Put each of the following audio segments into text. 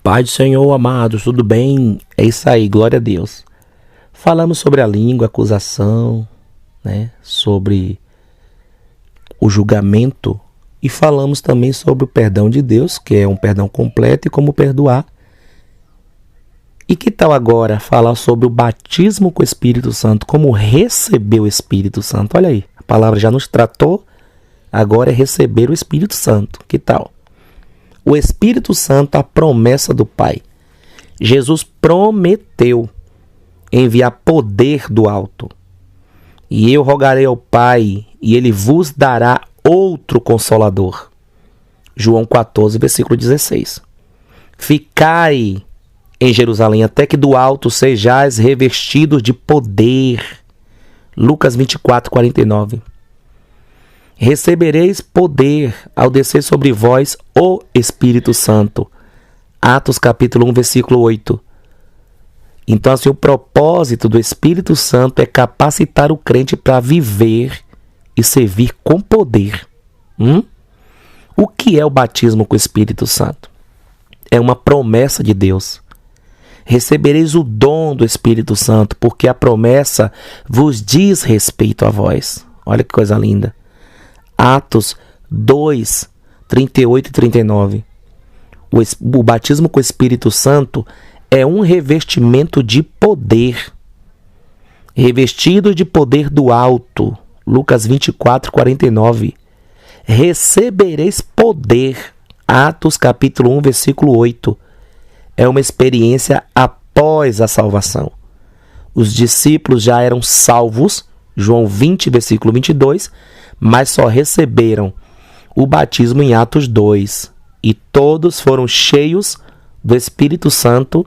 Pai do Senhor, amados, tudo bem? É isso aí, glória a Deus. Falamos sobre a língua, acusação, né? Sobre o julgamento e falamos também sobre o perdão de Deus, que é um perdão completo e como perdoar. E que tal agora falar sobre o batismo com o Espírito Santo, como receber o Espírito Santo? Olha aí, a palavra já nos tratou, agora é receber o Espírito Santo. Que tal? O Espírito Santo, a promessa do Pai. Jesus prometeu enviar poder do alto. E eu rogarei ao Pai, e Ele vos dará outro Consolador. João 14, versículo 16. Ficai em Jerusalém até que do alto sejais revestidos de poder. Lucas 24, 49. Recebereis poder ao descer sobre vós o Espírito Santo. Atos capítulo 1, versículo 8. Então, assim, o propósito do Espírito Santo é capacitar o crente para viver e servir com poder. O que é o batismo com o Espírito Santo? É uma promessa de Deus. Recebereis o dom do Espírito Santo, porque a promessa vos diz respeito a vós. Olha que coisa linda. Atos 2, 38 e 39. O batismo com o Espírito Santo é um revestimento de poder. Revestido de poder do alto. Lucas 24, 49. Recebereis poder. Atos capítulo 1, versículo 8. É uma experiência após a salvação. Os discípulos já eram salvos, João 20, versículo 22, mas só receberam o batismo em Atos 2. E todos foram cheios do Espírito Santo,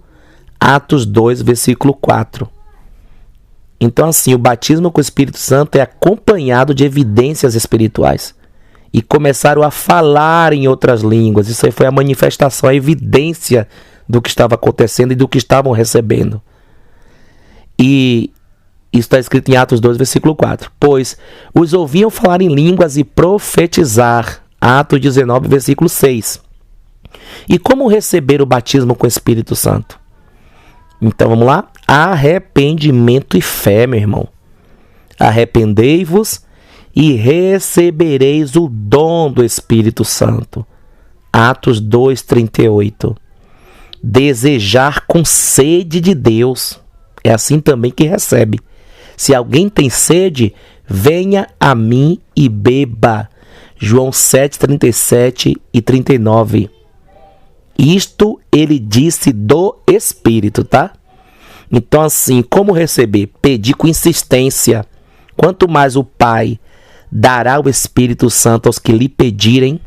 Atos 2, versículo 4. Então, assim, o batismo com o Espírito Santo é acompanhado de evidências espirituais. E começaram a falar em outras línguas. Isso aí foi a manifestação, a evidência do que estava acontecendo e do que estavam recebendo. E isso está escrito em Atos 2, versículo 4. Pois os ouviam falar em línguas e profetizar. Atos 19, versículo 6. E como receber o batismo com o Espírito Santo? Então vamos lá. Arrependimento e fé, meu irmão. Arrependei-vos e recebereis o dom do Espírito Santo. Atos 2, 38. Desejar com sede de Deus. É assim também que recebe. Se alguém tem sede, venha a mim e beba. João 7, 37 e 39. Isto ele disse do Espírito, tá? Então, assim, como receber? Pedir com insistência. Quanto mais o Pai dará o Espírito Santo aos que lhe pedirem.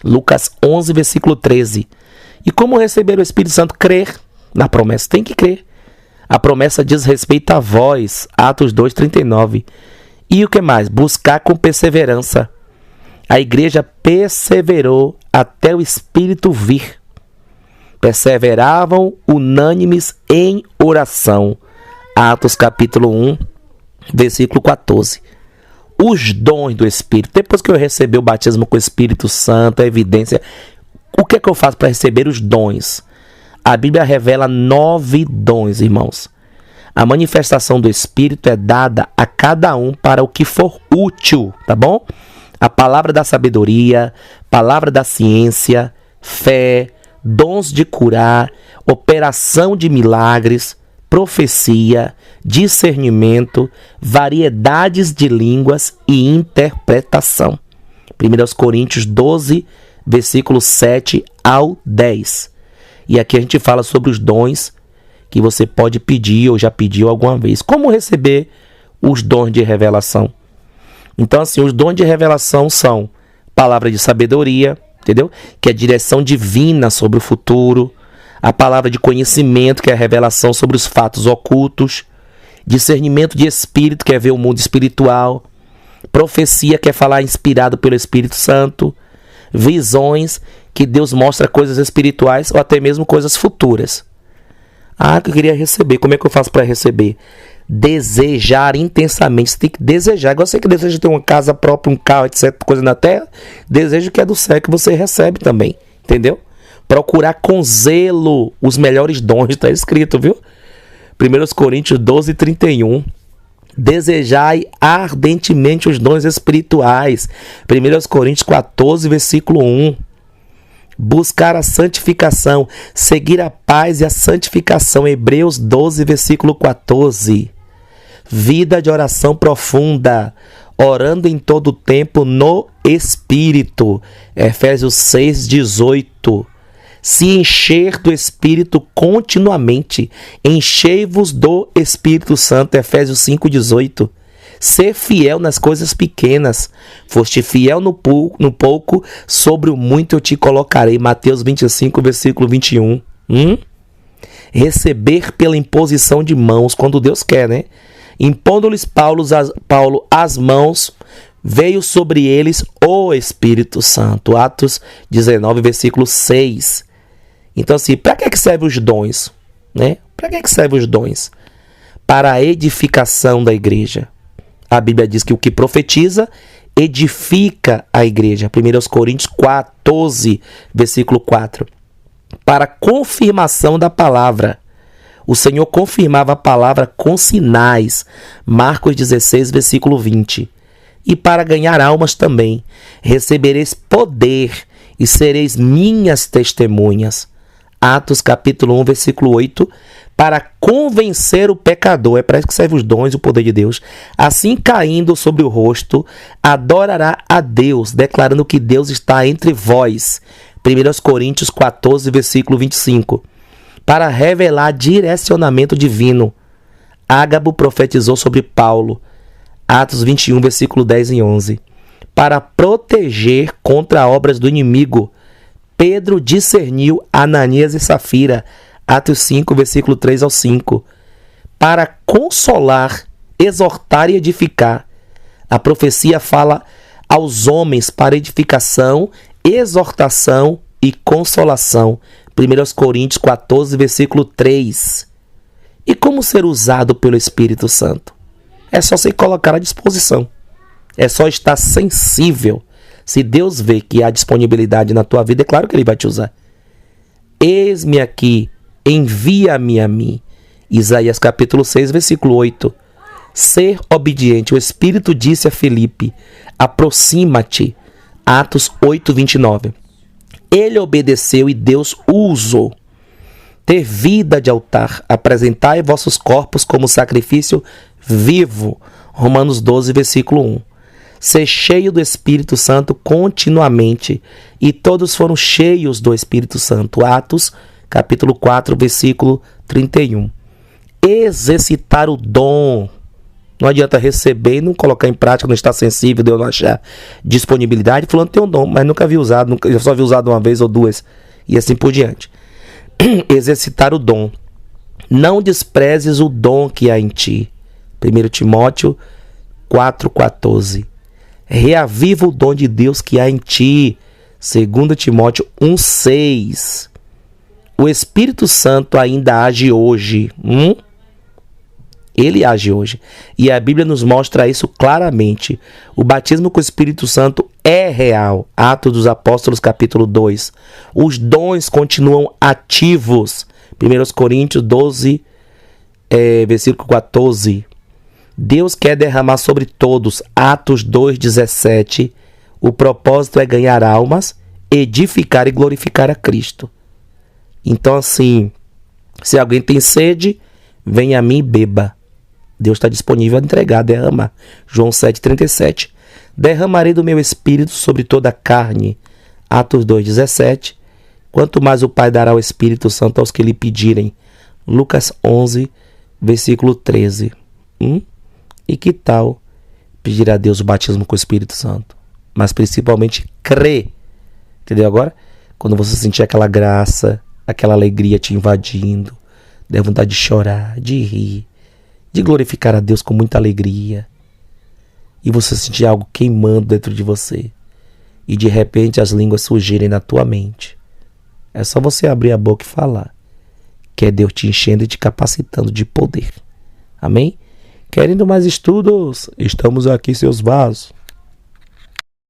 Lucas 11, versículo 13. E como receber o Espírito Santo? Crer na promessa. Tem que crer. A promessa diz respeito a vós. Atos 2, 39. E o que mais? Buscar com perseverança. A igreja perseverou até o Espírito vir. Perseveravam unânimes em oração. Atos capítulo 1, versículo 14. Os dons do Espírito. Depois que eu recebi o batismo com o Espírito Santo, a evidência, o que é que eu faço para receber os dons? A Bíblia revela 9 dons, irmãos. A manifestação do Espírito é dada a cada um para o que for útil, tá bom? A palavra da sabedoria, palavra da ciência, fé, dons de curar, operação de milagres, profecia, discernimento, variedades de línguas e interpretação. 1 Coríntios 12, versículos 7 ao 10. E aqui a gente fala sobre os dons que você pode pedir ou já pediu alguma vez. Como receber os dons de revelação? Então, assim, os dons de revelação são palavra de sabedoria, entendeu? Que é a direção divina sobre o futuro. A palavra de conhecimento, que é a revelação sobre os fatos ocultos. Discernimento de espírito, que é ver o mundo espiritual. Profecia, que é falar inspirado pelo Espírito Santo. Visões, que Deus mostra coisas espirituais ou até mesmo coisas futuras. Que eu queria receber. Como é que eu faço para receber? Desejar intensamente. Você tem que desejar. Igual você que deseja ter uma casa própria, um carro, etc. Coisa na terra. Desejo que é do céu que você recebe também. Entendeu? Procurar com zelo os melhores dons, está escrito, viu? 1 Coríntios 12, 31. Desejai ardentemente os dons espirituais. 1 Coríntios 14, versículo 1. Buscar a santificação, seguir a paz e a santificação. Hebreus 12, versículo 14. Vida de oração profunda, orando em todo o tempo no Espírito. Efésios 6, 18. Se encher do Espírito continuamente. Enchei-vos do Espírito Santo. Efésios 5, 18. Ser fiel nas coisas pequenas. Foste fiel no pouco, sobre o muito eu te colocarei. Mateus 25, versículo 21. Receber pela imposição de mãos, quando Deus quer, né? Impondo-lhes Paulo as mãos, veio sobre eles o Espírito Santo. Atos 19, versículo 6. Então, assim, para que servem os dons? Né? Para que servem os dons? Para a edificação da igreja. A Bíblia diz que o que profetiza edifica a igreja. 1 Coríntios 14, versículo 4. Para confirmação da palavra. O Senhor confirmava a palavra com sinais. Marcos 16, versículo 20. E para ganhar almas também. Recebereis poder e sereis minhas testemunhas. Atos capítulo 1, versículo 8. Para convencer o pecador, é para isso que serve os dons e o poder de Deus. Assim caindo sobre o rosto, adorará a Deus, declarando que Deus está entre vós. 1 Coríntios 14, versículo 25. Para revelar direcionamento divino. Ágabo profetizou sobre Paulo. Atos 21, versículo 10 e 11. Para proteger contra obras do inimigo. Pedro discerniu Ananias e Safira. Atos 5, versículo 3 ao 5. Para consolar, exortar e edificar. A profecia fala aos homens para edificação, exortação e consolação. 1 Coríntios 14, versículo 3. E como ser usado pelo Espírito Santo? É só se colocar à disposição. É só estar sensível. Se Deus vê que há disponibilidade na tua vida, é claro que Ele vai te usar. Eis-me aqui, envia-me a mim. Isaías capítulo 6, versículo 8. Ser obediente. O Espírito disse a Filipe, aproxima-te. Atos 8, 29. Ele obedeceu e Deus o usou. Ter vida de altar. Apresentai vossos corpos como sacrifício vivo. Romanos 12, versículo 1. Ser cheio do Espírito Santo continuamente. E todos foram cheios do Espírito Santo. Atos, capítulo 4, versículo 31. Exercitar o dom. Não adianta receber e não colocar em prática, não estar sensível, de eu não achar disponibilidade. Fulano tem um dom, mas nunca vi usado, eu só vi usado uma vez ou duas. E assim por diante. Exercitar o dom. Não desprezes o dom que há em ti. 1 Timóteo 4,14. Reaviva o dom de Deus que há em ti. 2 Timóteo 1,6. O Espírito Santo ainda age hoje. Ele age hoje. E a Bíblia nos mostra isso claramente. O batismo com o Espírito Santo é real. Atos dos Apóstolos, capítulo 2. Os dons continuam ativos. 1 Coríntios 12, versículo 14. Deus quer derramar sobre todos. Atos 2,17. O propósito é ganhar almas, edificar e glorificar a Cristo. Então, assim, se alguém tem sede, venha a mim e beba. Deus está disponível a entregar, derramar. João 7,37. Derramarei do meu espírito sobre toda a carne. Atos 2,17. Quanto mais o Pai dará o Espírito Santo aos que lhe pedirem. Lucas 11, versículo 13. E que tal pedir a Deus o batismo com o Espírito Santo? Mas principalmente crer. Entendeu agora? Quando você sentir aquela graça, aquela alegria te invadindo, der vontade de chorar, de rir, de glorificar a Deus com muita alegria, e você sentir algo queimando dentro de você, e de repente as línguas surgirem na tua mente, é só você abrir a boca e falar, que é Deus te enchendo e te capacitando de poder. Amém? Querendo mais estudos? Estamos aqui, seus vasos.